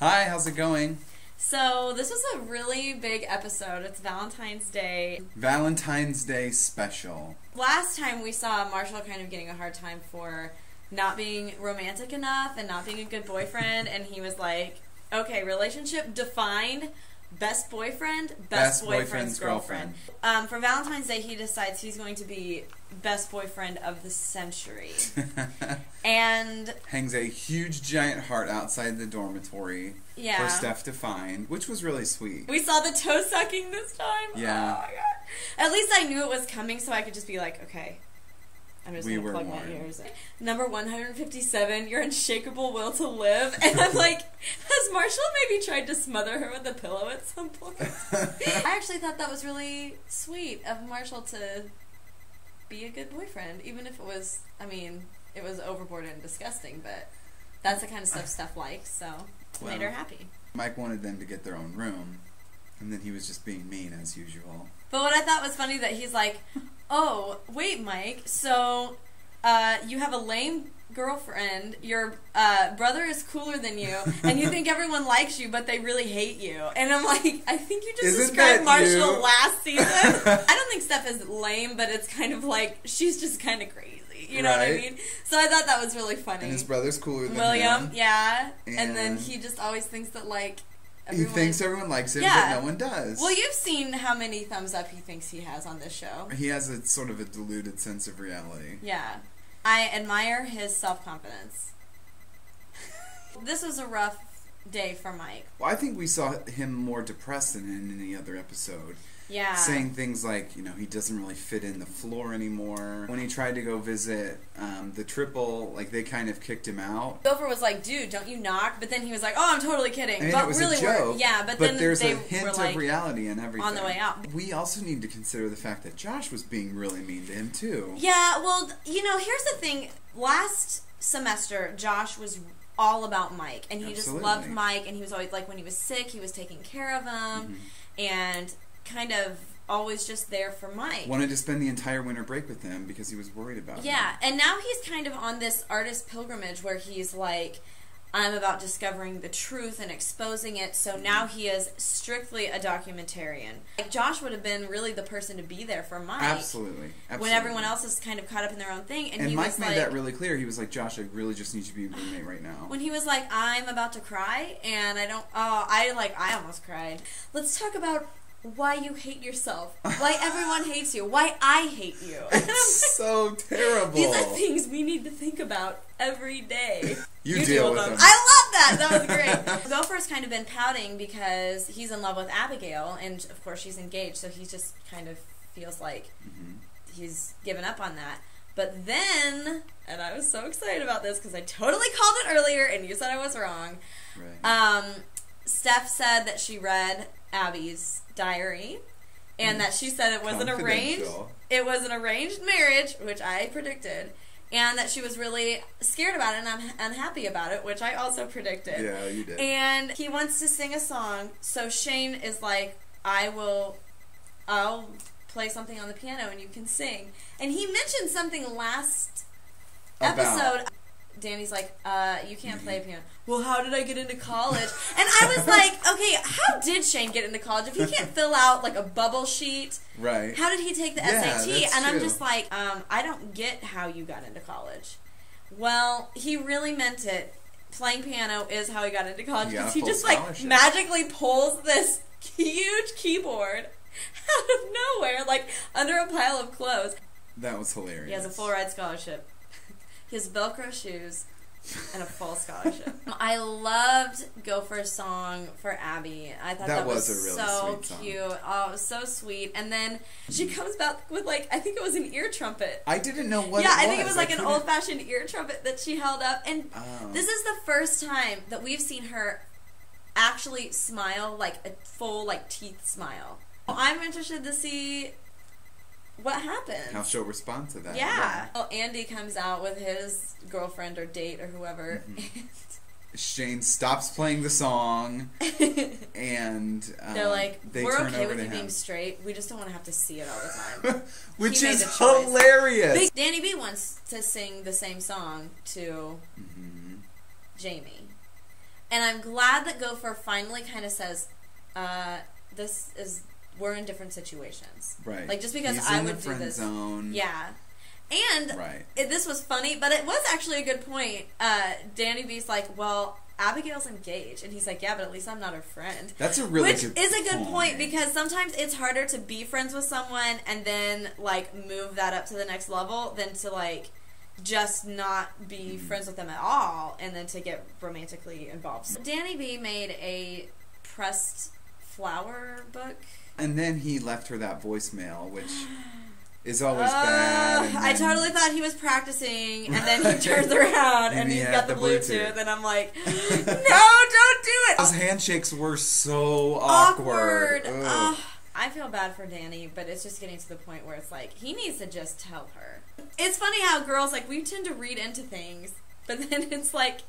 Hi, how's it going? So, this was a really big episode. It's Valentine's Day. Valentine's Day special. Last time we saw Marshall kind of getting a hard time for not being romantic enough and not being a good boyfriend, and he was like, okay, relationship defined, best boyfriend, best boyfriend's girlfriend. For Valentine's Day, he decides he's going to be best boyfriend of the century. And hangs a huge giant heart outside the dormitory for Steph to find, which was really sweet. We saw the toe sucking this time. Yeah. Oh my god. At least I knew it was coming, so I could just be like, okay, I'm just going to plug my ears in. Number 157, your unshakable will to live. And I'm like, has Marshall maybe tried to smother her with a pillow at some point? I actually thought that was really sweet of Marshall to be a good boyfriend, even if it was, I mean, it was overboard and disgusting, but that's the kind of stuff Steph likes, so it made her happy. Mike wanted them to get their own room, and then he was just being mean as usual. But what I thought was funny that he's like, oh, wait, Mike, so you have a lame girlfriend, your brother is cooler than you, and you think everyone likes you, but they really hate you. And I'm like, I think you just described Marshall last season. I don't think Steph is lame, but it's kind of like, she's just kind of crazy. You know what I mean? So I thought that was really funny. And his brother's cooler than William, him. Yeah. And then he just always thinks that, like, he thinks everyone likes him, but no one does. Well, you've seen how many thumbs up he thinks he has on this show. He has a sort of a diluted sense of reality. Yeah. I admire his self-confidence. This was a rough day for Mike. Well, I think we saw him more depressed than in any other episode. Yeah. Saying things like, you know, he doesn't really fit in the floor anymore. When he tried to go visit the triple, like, they kind of kicked him out. Gopher was like, dude, don't you knock? But then he was like, oh, I'm totally kidding. And but it was really a joke. but then there's they a hint were like, of reality in everything. On the way out. We also need to consider the fact that Josh was being really mean to him, too. Yeah, well, you know, here's the thing. Last semester, Josh was all about Mike. And he just loved Mike. And he was always, like, when he was sick, he was taking care of him. And kind of always just there for Mike. Wanted to spend the entire winter break with him because he was worried about him. Yeah, and now he's kind of on this artist pilgrimage where he's like, I'm about discovering the truth and exposing it, so now he is strictly a documentarian. Like, Josh would have been really the person to be there for Mike. Absolutely. When everyone else is kind of caught up in their own thing. And he Mike was made like, that really clear. He was like, Josh, I really just need you to be a roommate right now. When he was like, I'm about to cry, and I don't, I almost cried. Let's talk about why you hate yourself. Why everyone hates you. Why I hate you. It's so terrible. These are things we need to think about every day. You deal with them. I love that. That was great. Gopher's kind of been pouting because he's in love with Abigail, and of course she's engaged, so he just kind of feels like he's given up on that. But then, and I was so excited about this because I totally called it earlier, and you said I was wrong. Right. Steph said that she read Abby's diary, and that she said it was an arranged marriage, which I predicted, and that she was really scared about it and unhappy about it, which I also predicted. Yeah, you did. And he wants to sing a song, so Shane is like, I'll play something on the piano and you can sing. And he mentioned something last episode. Danny's like, you can't play piano. Well, how did I get into college? And I was like, okay, how did Shane get into college? If he can't fill out, like, a bubble sheet, right? How did he take the SAT? That's and true. I'm just like, I don't get how you got into college. Well, he really meant it. Playing piano is how he got into college, because he just, like, magically pulls this huge keyboard out of nowhere, like, under a pile of clothes. That was hilarious. He has a full ride scholarship. He has Velcro shoes and a full scholarship. I loved Gopher's song for Abby. I thought that was a really so sweet cute. Song. Oh, it was so sweet. And then she comes back with, like, I think it was an ear trumpet. I didn't know what it was. Yeah, I think it was like an old-fashioned ear trumpet that she held up. And this is the first time that we've seen her actually smile, like a full, like, teeth smile. I'm interested to see what happens. How she'll respond to that. Yeah. Well, Andy comes out with his girlfriend or date or whoever. Shane stops playing the song, and they're like, we're okay with you being straight. We just don't want to have to see it all the time. Which is hilarious. Danny B wants to sing the same song to Jamie. And I'm glad that Gopher finally kind of says, we're in different situations. Right. Like, just because He's I in would the do friend this. zone. Yeah. And this was funny, but it was actually a good point. Danny B's like, well, Abigail's engaged. And he's like, yeah, but at least I'm not her friend. That's a really good point. Which is a good point, because sometimes it's harder to be friends with someone and then, like, move that up to the next level than to, like, just not be friends with them at all and then to get romantically involved. So Danny B made a pressed flower book. And then he left her that voicemail, which is always bad. And I totally thought he was practicing, and then he turns around and he's got the Bluetooth, and I'm like, no, don't do it! Those handshakes were so awkward. I feel bad for Danny, but it's just getting to the point where it's like, he needs to just tell her. It's funny how girls, like, we tend to read into things, but then it's like,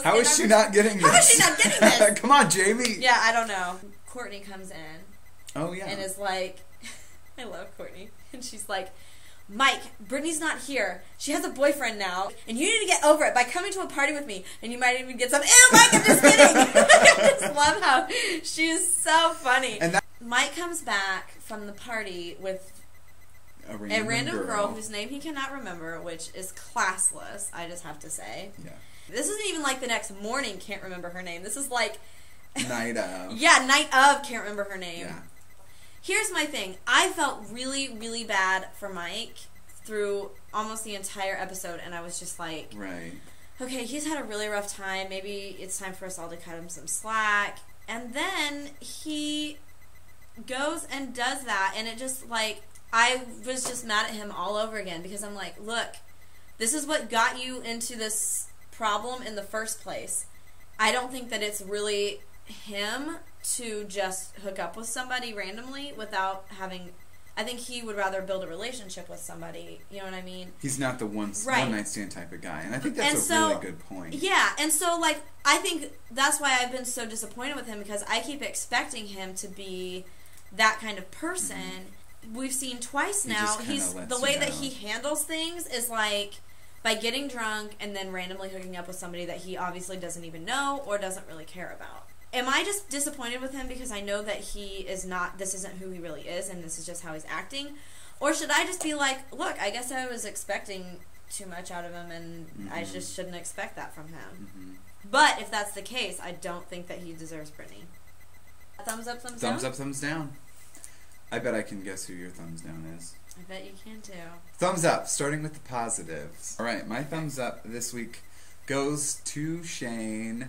how is she not getting this? How is she not getting this? Come on, Jamie. Yeah, I don't know. Courtney comes in. Oh, yeah. And is like, I love Courtney. And she's like, Mike, Brittany's not here. She has a boyfriend now, and you need to get over it by coming to a party with me, and you might even get some. Ew, Mike, I'm just kidding. I just love how she is so funny. And Mike comes back from the party with a random girl whose name he cannot remember, which is classless, I just have to say. Yeah. This isn't even like the next morning can't remember her name. This is like... Night of. Yeah, night of can't remember her name. Yeah. Here's my thing. I felt really, really bad for Mike through almost the entire episode, and I was just like... Right. Okay, he's had a really rough time. Maybe it's time for us all to cut him some slack. And then he goes and does that, and it just, like... I was just mad at him all over again, because I'm like, look, this is what got you into this problem in the first place. I don't think that it's really him to just hook up with somebody randomly without having... I think he would rather build a relationship with somebody, you know what I mean? He's not the one-night stand type of guy, and I think that's a really good point. Yeah, and so, like, I think that's why I've been so disappointed with him, because I keep expecting him to be that kind of person. Mm-hmm. We've seen twice now, the way that he handles things is, like, by getting drunk and then randomly hooking up with somebody that he obviously doesn't even know or doesn't really care about. Am I just disappointed with him because I know that he is not, this isn't who he really is and this is just how he's acting? Or should I just be like, look, I guess I was expecting too much out of him and I just shouldn't expect that from him. But if that's the case, I don't think that he deserves Brittany. Thumbs up, thumbs down? Thumbs up, thumbs down. I bet I can guess who your thumbs down is. I bet you can too. Thumbs up, starting with the positives. Alright, my thumbs up this week goes to Shane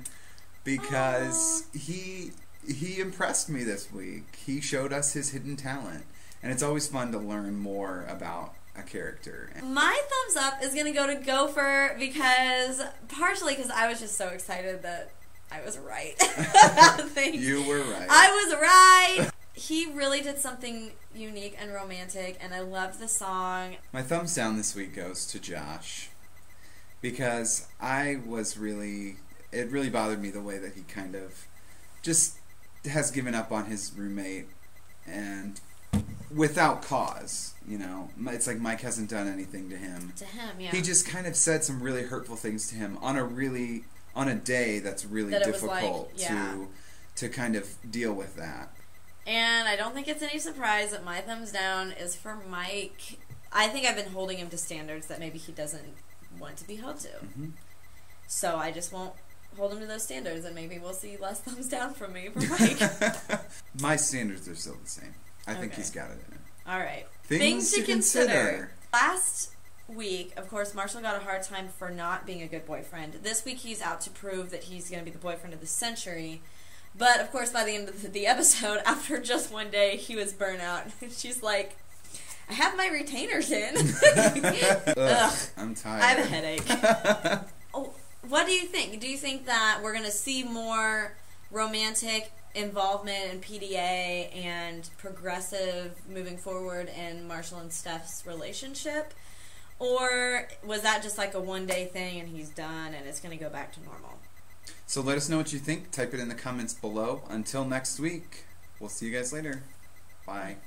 because he impressed me this week. He showed us his hidden talent, and it's always fun to learn more about a character. My thumbs up is going to go to Gopher partially because I was just so excited that I was right. You were right. I was right. He really did something unique and romantic, and I loved the song. My thumbs down this week goes to Josh, because it really bothered me the way that he kind of just has given up on his roommate, and without cause, you know. It's like Mike hasn't done anything to him. Yeah. He just kind of said some really hurtful things to him on a day that's really difficult to kind of deal with that. And I don't think it's any surprise that my thumbs down is for Mike. I think I've been holding him to standards that maybe he doesn't want to be held to. So I just won't hold him to those standards, and maybe we'll see less thumbs down from me for Mike. My standards are still the same. I think he's got it in him. All right. Things to consider. Last week, of course, Marshall got a hard time for not being a good boyfriend. This week he's out to prove that he's going to be the boyfriend of the century. But, of course, by the end of the episode, after just one day, he was burnt out. She's like, I have my retainers in. Ugh, I'm tired. I have a headache. What do you think? Do you think that we're going to see more romantic involvement in PDA and progressive moving forward in Marshall and Steph's relationship? Or was that just like a one-day thing and he's done and it's going to go back to normal? So let us know what you think. Type it in the comments below. Until next week, we'll see you guys later. Bye.